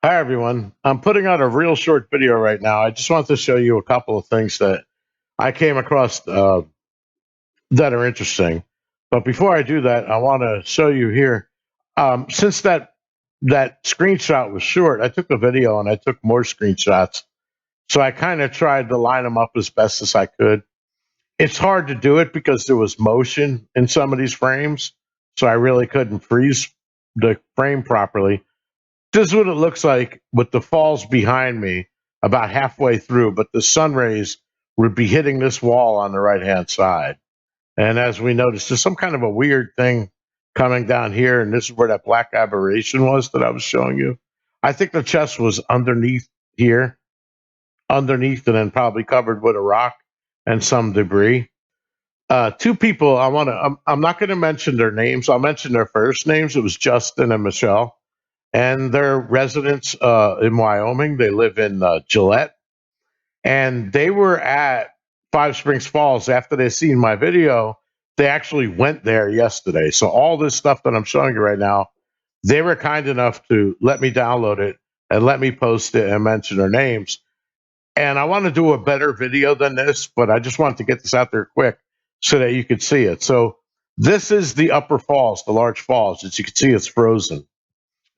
Hi, everyone. I'm putting out a real short video right now. I just want to show you a couple of things that I came across that are interesting. But before I do that, I want to show you here. Since that screenshot was short, I took a video and I took more screenshots. So I kind of tried to line them up as best as I could. It's hard to do it because there was motion in some of these frames, so I really couldn't freeze the frame properly. This is what it looks like with the falls behind me about halfway through, but the sun rays would be hitting this wall on the right hand side. And as we noticed, there's some kind of a weird thing coming down here, and this is where that black aberration was that I was showing you. I think the chest was underneath here, underneath, and then probably covered with a rock and some debris. Two people I want to, I'm not going to mention their names. I'll mention their first names. It was Justin and Michelle, and they're residents in Wyoming. They live in Gillette, and they were at Five Springs Falls after they seen my video. They actually went there yesterday. So all this stuff that I'm showing you right now, they were kind enough to let me download it and let me post it and mention their names. And I want to do a better video than this, but I just wanted to get this out there quick so that you could see it. So this is the upper falls, the large falls. As you can see, it's frozen.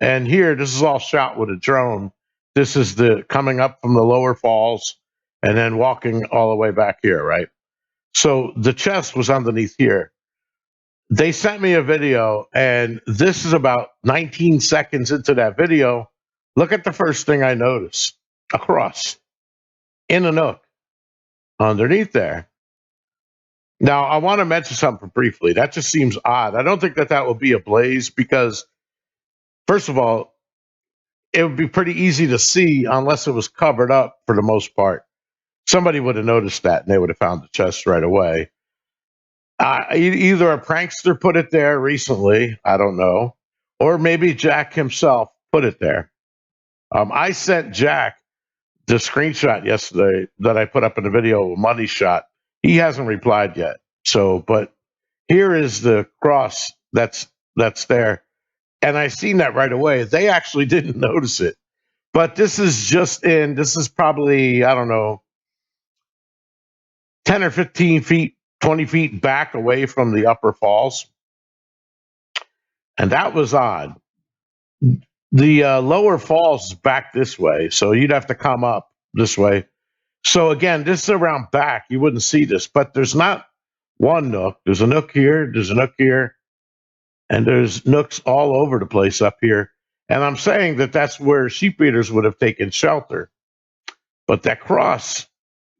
And here, this is all shot with a drone. This is the coming up from the lower falls and then walking all the way back here, right? So the chest was underneath here. They sent me a video, and this is about 19 seconds into that video. Look at the first thing I noticed: a cross in a nook underneath there. Now, I want to mention something briefly. That just seems odd. I don't think that that will be a blaze because, first of all, it would be pretty easy to see unless it was covered up for the most part. Somebody would have noticed that and they would have found the chest right away. Either a prankster put it there recently, I don't know, or maybe Jack himself put it there. I sent Jack the screenshot yesterday that I put up in the video, a money shot. He hasn't replied yet. So, but here is the cross that's there, and I seen that right away. They actually didn't notice it. But this is just in, this is probably, I don't know, 10 or 15 feet, 20 feet back away from the upper falls. And that was odd. The lower falls is back this way. So you'd have to come up this way. So again, this is around back. You wouldn't see this, but there's not one nook. There's a nook here, there's a nook here, and there's nooks all over the place up here. And I'm saying that that's where sheep eaters would have taken shelter. But that cross,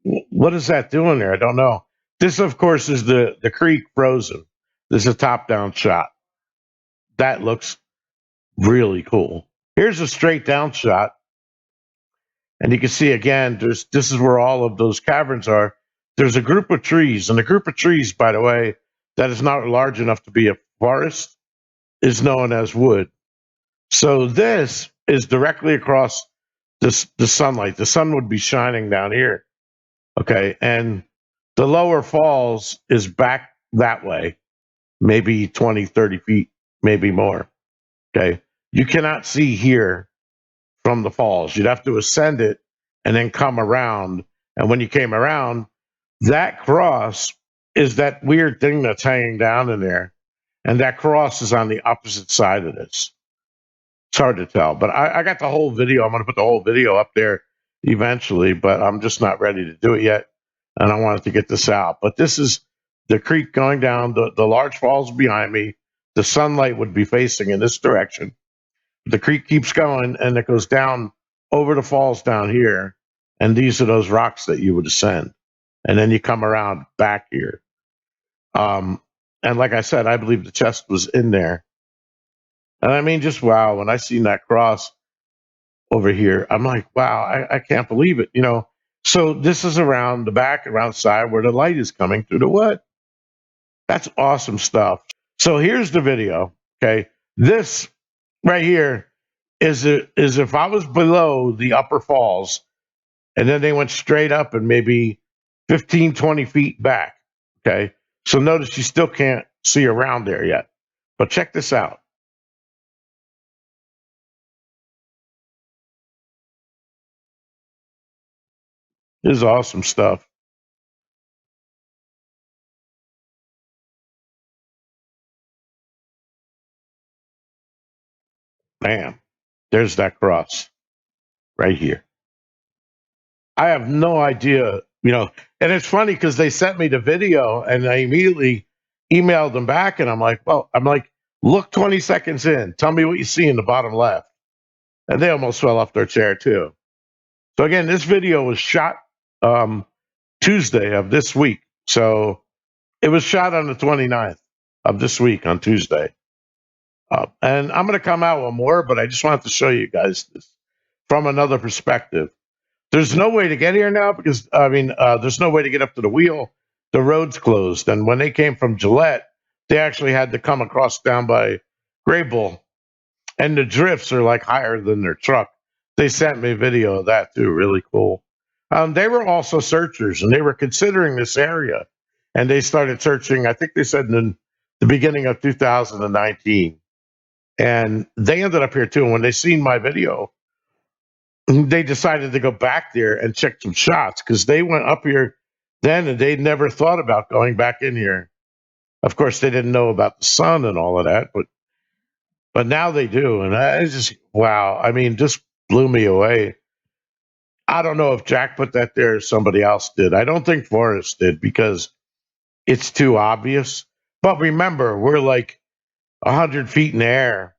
what is that doing there? I don't know. This, of course, is the creek frozen. This is a top-down shot. That looks really cool. Here's a straight-down shot, and you can see again. This is where all of those caverns are. There's a group of trees, and the group of trees, by the way, that is not large enough to be a forest, is known as wood. So this is directly across the sunlight. The sun would be shining down here. Okay, and the lower falls is back that way, maybe 20, 30 feet, maybe more. Okay, you cannot see here from the falls. You'd have to ascend it and then come around. And when you came around, that cross is that weird thing that's hanging down in there. And that cross is on the opposite side of this. It's hard to tell, but I got the whole video. I'm going to put the whole video up there eventually, but I'm just not ready to do it yet. And I wanted to get this out. But this is the creek going down, the large falls behind me. The sunlight would be facing in this direction. The creek keeps going and it goes down over the falls down here. And these are those rocks that you would ascend. And then you come around back here. And like I said, I believe the chest was in there. And I mean, just wow, when I seen that cross over here, I'm like, wow, I can't believe it. So this is around the back, around the side where the light is coming through the wood. That's awesome stuff. So here's the video. Okay. This right here is if I was below the upper falls and then they went straight up and maybe 15, 20 feet back. Okay. So notice you still can't see around there yet. But check this out. This is awesome stuff. Bam. There's that cross right here. I have no idea, and it's funny because they sent me the video and I immediately emailed them back and I'm like, look 20 seconds in. Tell me what you see in the bottom left. And they almost fell off their chair too. So again, this video was shot um, Tuesday of this week. So it was shot on the 29th of this week on Tuesday. And I'm going to come out with more, but I just wanted to show you guys this from another perspective. There's no way to get here now because, there's no way to get up to the wheel. The road's closed. And when they came from Gillette, they actually had to come across down by Graybull. And the drifts are like higher than their truck. They sent me a video of that too. Really cool. They were also searchers and they were considering this area. And they started searching, I think they said in the beginning of 2019. And they ended up here too. And when they seen my video, they decided to go back there and check some shots because they went up here then and they never thought about going back in here. Of course, they didn't know about the sun and all of that, but now they do, and I just wow. I mean, just blew me away. I don't know if Jack put that there or somebody else did. I don't think Forrest did because it's too obvious. But remember, we're like 100 feet in the air.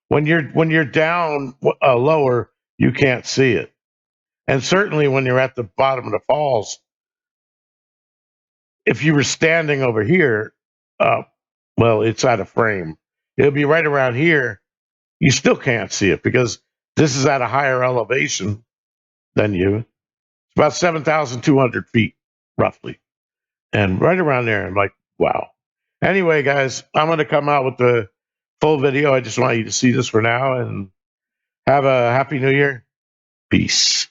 When you're down lower, you can't see it. And certainly when you're at the bottom of the falls, if you were standing over here, uh, well, it's out of frame. It'll be right around here. You still can't see it because this is at a higher elevation than you. It's about 7,200 feet, roughly. And right around there, I'm like, wow. Anyway, guys, I'm going to come out with the full video. I just want you to see this for now and have a happy new year. Peace.